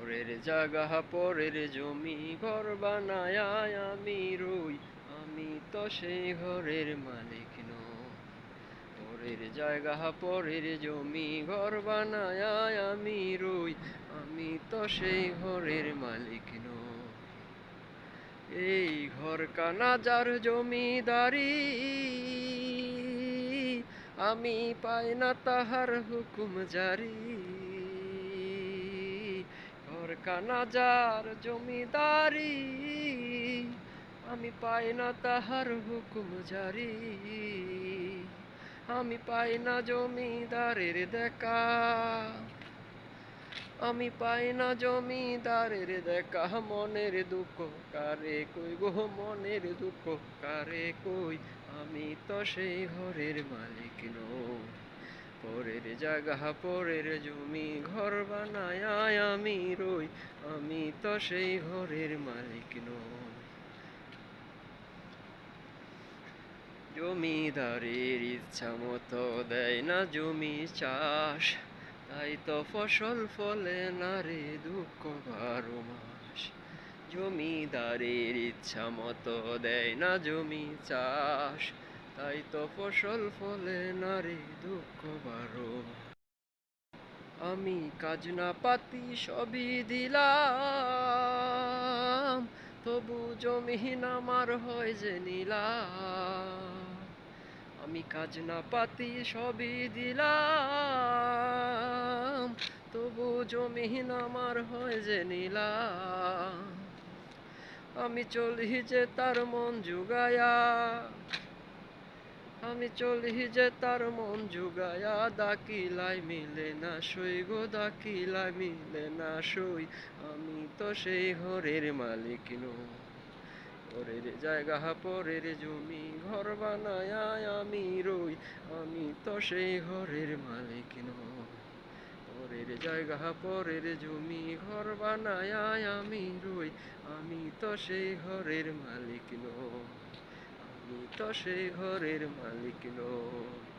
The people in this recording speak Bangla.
পরের জাগা পরের জমি ঘর বানায় আমি রই, আমি তো সেই ঘরের মালিক নই। পরের জায়গা পরের জমি ঘর বানায় আমি রই, আমি তো সেই ঘরের মালিক নই। এই ঘর কানা যার জমিদারি, আমি পাই না তাহার হুকুম জারি। ঘর কানা যার জমিদারি, আমি পাই না তাহার হুকুম জারি। আমি পাই না জমিদারের দেখা, আমি পাই না জমিদারের দেখা। মনের দুঃখ কারে কই গো, মনের দুঃখ কারে কই, আমি তো সেই ঘরের মালিক নই। পরের জায়গা পরের জমি ঘর বানায় আমি রই, আমি তো সেই ঘরের মালিক নই। জমিদারের ইচ্ছা মতো দেয় না জমি চাষ, তাই তো ফসল ফলে না রে দুঃখ 12 মাস। জমিদারের ইচ্ছা মতো দেয় না জমি চাষ, তাই তো ফসল ফলে না রে দুঃখ 12 মাস। আমি কাজনা পাতি সবই দিলাম, তবু জমিন আমার হয় যে নিলাম। আমি খাজনা পাতি সবই দিলাম, তবু জমিন আমার হয় যে নিলাম। আমি চলি যে তার মন জুগায়া, আমি চলি যে তার মন জুগায়া, দাকিলাই মিলে না সই গো, দাকিলাই মিলে না সই, আমি তো সেই ঘরের মালিক নই। পরের জায়গা পরের জমি ঘর বানায় আমি রই, আমি তো সেই ঘরের মালিক নই। পরের জায়গা পরের জমি ঘর বানায় আমি রই, আমি তো সেই ঘরের মালিক নই। আমি তো সেই ঘরের মালিক নই।